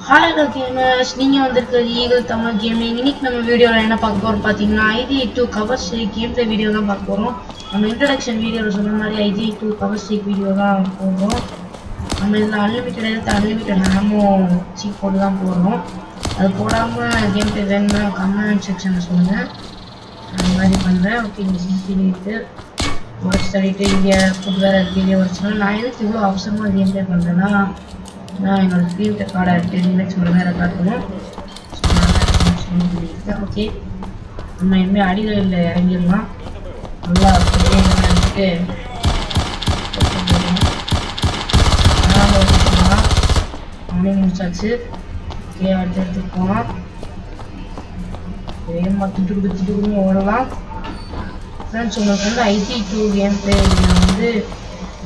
Hello gamers, நீங்கள் வந்திருக்கிறது eagle Tamil gaming. இன்னைக்கு நம்ம வீடியோவில் என்ன பார்க்க போகிறோம் பார்த்தீங்கன்னா, ID2 cover strike game play video தான் பார்க்க போகிறோம். நம்ம இன்ட்ரடக்ஷன் வீடியோவில் சொன்ன மாதிரி ID2 கவர் ஸ்ட்ரைக் வீடியோ தான் போடுறோம். நம்ம இதில் அன்லிமிட்டட் ஹேமோ சீப் போட்டு தான் போடுறோம். அது போடாமல் கேம் பிளே வேணும்னா கமெண்ட் செக்ஷனில் சொல்லுங்கள், அந்த மாதிரி பண்ணுறேன். ஓகே, இங்கே சிசிடிவிட்டு ஒர்க் தள்ளிட்டு இங்கே ஃபுட் வேறு வீடியோ வச்சுன்னா நான் எதுக்கு இவ்வளோ அவசரமாக கேம் பிளே பண்ணுறேன்னா, நான் என்னோடய ஸ்க்ரீன் ரெக்கார்டை 10 மினிட்ஸ் ஒரு நேரம் ரெக்கார்ட் பண்ணுவோம். ஓகே, நம்ம இனிமேல் அடிகளில் இறங்கிடலாம். நல்லா அப்படியே எடுத்துட்டு அவனே முடிச்சாச்சு. ஓகே, அடுத்து எடுத்துட்டு போகலாம். வேகமாக திட்டு ஓடலாம். ஃப்ரெண்ட்ஸ், உங்களுக்கு வந்து ID2 கேம் பிளே வந்து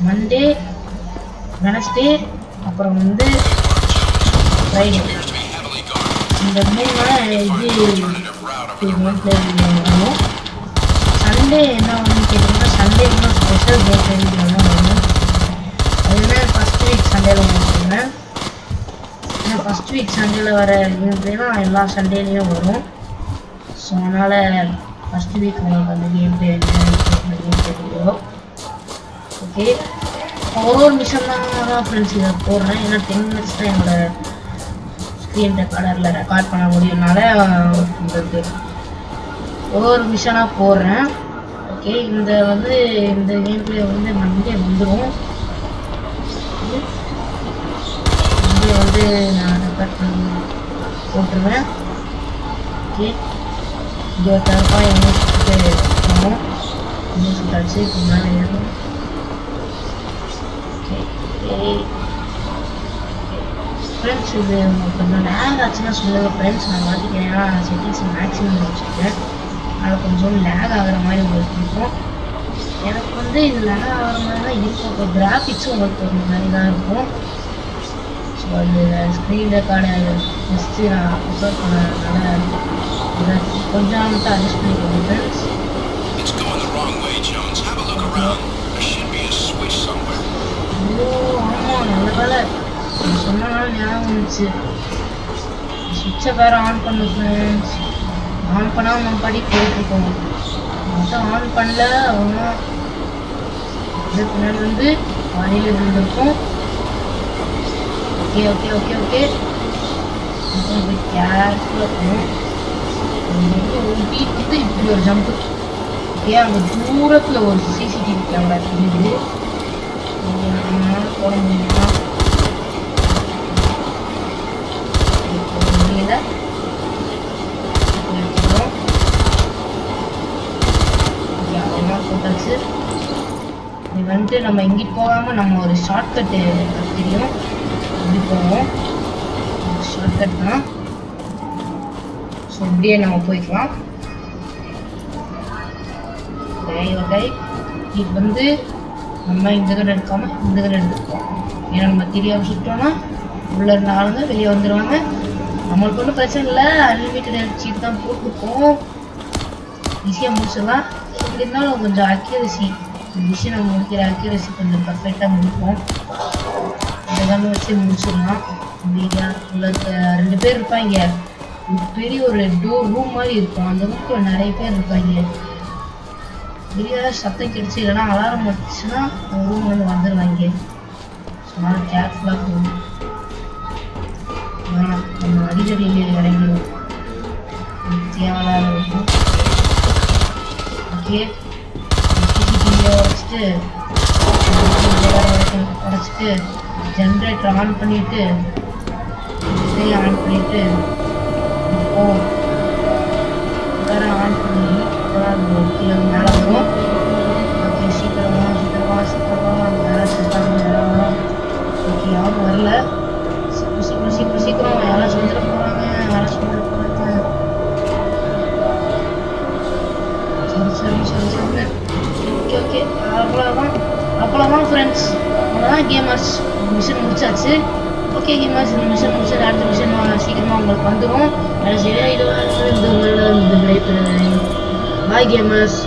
மண்டே, வெனஸ்டே, அப்புறம் வந்து ஃப்ரைடே, இந்த 3 நாள் இது கேம் பிளே வரும். சண்டே என்ன வரும்னு கேட்டிங்கன்னா, சண்டே இன்னும் ஸ்பெஷல் கேம் பிளே வீடியோ தான் வரும். அதுனா ஃபஸ்ட் வீக் சண்டேல சொல்கிறேன். ஏன்னா ஃபஸ்ட் வீக் சண்டேல வர கேம் பிளேலாம் எல்லா சண்டேலேயும் வரும். ஸோ அதனால் ஃபஸ்ட் வீக் உங்களுக்கு அந்த கேம் பிளே வீடியோ. ஓகே, ஒரு மிஷன் தான் ஃப்ரெண்ட்ஸ் இதை போடுறேன். ஏன்னா 10 மினிட்ஸ் தான் என்னோடய ஸ்க்ரீன் ரெக்கார்டரில் ரெக்கார்ட் பண்ண முடியும்னால உங்களுக்கு ஒரு மிஷனாக போடுறேன். ஓகே, இந்த கேம் பிளே வந்து மண்டே வந்துடும். மண்டே வந்து நான் ரெக்கார்ட் பண்ணி போட்டுருவேன். ஓகே, இங்கே தரப்பாக எங்கே போகணும், எங்கே சுட்டாச்சு இப்போ மேலே ஏறும். ஃப்ரெண்ட்ஸ், இது உங்களுக்கு கொஞ்சம் லேக் ஆச்சுன்னா சொல்லுங்கள் ஃப்ரெண்ட்ஸ், நான் மாற்றிக்கிறேன். செட்டிங்ஸ் மேக்ஸிமம் வச்சுருக்கேன், அதில் கொஞ்சம் லேக் ஆகிற மாதிரி உங்களுக்கு இருக்கும். எனக்கு வந்து இது லேக் ஆகிற மாதிரி தான் இருக்கும். இப்போ கிராஃபிக்ஸும் உங்களுக்கு ஒரு மாதிரி தான் இருக்கும். ஸோ அது ஸ்க்ரீன் ரெக்கார்டை ஃபஸ்ட்டு நான் அப்லோட் பண்ணதுனால கொஞ்சம் மட்டும் அட்ஜஸ்ட் பண்ணிக்கோங்க ஃப்ரெண்ட்ஸ். ஆமாம், நல்ல வேலை சொன்னனால ஞாபகம் வந்துச்சு. சுவிட்சை வேறு ஆன் பண்ணு ஃப்ரெண்ட்ஸ். ஆன் பண்ணால் நம்ம படி போயிட்டுருக்கோம். மட்டும் ஆன் பண்ணல அவங்க இது பின்னாடி வந்து வானிலை இருந்திருக்கும். ஓகே ஓகே ஓகே ஓகே கொஞ்சம் கேர்ஃபுல்லாக இருக்கணும். ஒரு வீட் வந்து இப்படி ஒரு ஜம்ப்பு. ஓகே, அங்கே தூரத்தில் ஒரு சிசிடிவி கேமரா தெரியுது. போட முடியுமா? முடியல. அதெல்லாம் போட்டாச்சு. இது வந்துட்டு நம்ம எங்கிட்டு போகாமல் நம்ம ஒரு ஷார்ட்கட்டு தெரியும், இப்படி போவோம். ஷார்ட்கட் தான். ஸோ இப்படியே நம்ம போய்க்கலாம். ஓகே, இது வந்து நம்ம இந்த கடை எடுக்காமல் இந்த கடை எடுத்துருக்கோம். ஏன்னா நம்ம தெரியாமல் சுட்டோம்னா உள்ளே இருந்த ஆளுங்க வெளியே வந்துடுவாங்க. நம்மளுக்கு ஒன்றும் பிரச்சனை இல்லை, அன்லிமிட்டட் சீட் தான் போட்டுருக்கோம், ஈஸியாக முடிச்சிடலாம். இப்படி இருந்தாலும் கொஞ்சம் அக்யூரசி, மிஷினை முடிக்கிற அக்யூரசி கொஞ்சம் பர்ஃபெக்டாக முடிப்போம். இந்த கண்ணை வச்சு முடிச்சிடலாம். அப்படியா, உங்களுக்கு 2 பேர் இருப்பாங்க. ஒரு பெரிய ஒரு ரூம் மாதிரி இருக்கும். அந்த ரூம்க்குள்ள நிறைய பேர் இருப்பாங்க. வெளியே சத்தம் கிடச்சி இல்லைன்னா அலாரம் வச்சுன்னா அந்த ரூம் வந்து வந்துடுவாங்க. ஸோ அதனால் கேர்ஃபுல்லாக போகணும். நம்ம அடிக்கடியில் இறங்கிடும், தேவையில்லாத இருக்கும். ஓகே, சிசிடிவியை உடச்சிட்டு ஜென்ரேட்டர் ஆன் பண்ணிவிட்டு இதையும் ஆன் பண்ணிவிட்டு வேறு ஆன் பண்ணி கீழே மேலே வரும். ஓகே, சீக்கிரமாக மேலே சுத்தாங்க. ஓகே, யாரும் வரல. சீக்கிரம் யாராச்சும் வந்துட போகிறாங்க, யாராச்சும் வந்துட போகிறாங்க. சரி. ஓகே ஓகே, அவ்வளோதான் ஃப்ரெண்ட்ஸ், அவ்வளோதான் கேமர்ஸ். மிஷன் முடிச்சாச்சு. ஓகே கேமர்ஸ், இந்த மிஷன் முடிச்சது அடுத்த மிஷன் சீக்கிரமாக உங்களுக்கு வந்துடும். சரியா, இது பாய் கேமர்ஸ்.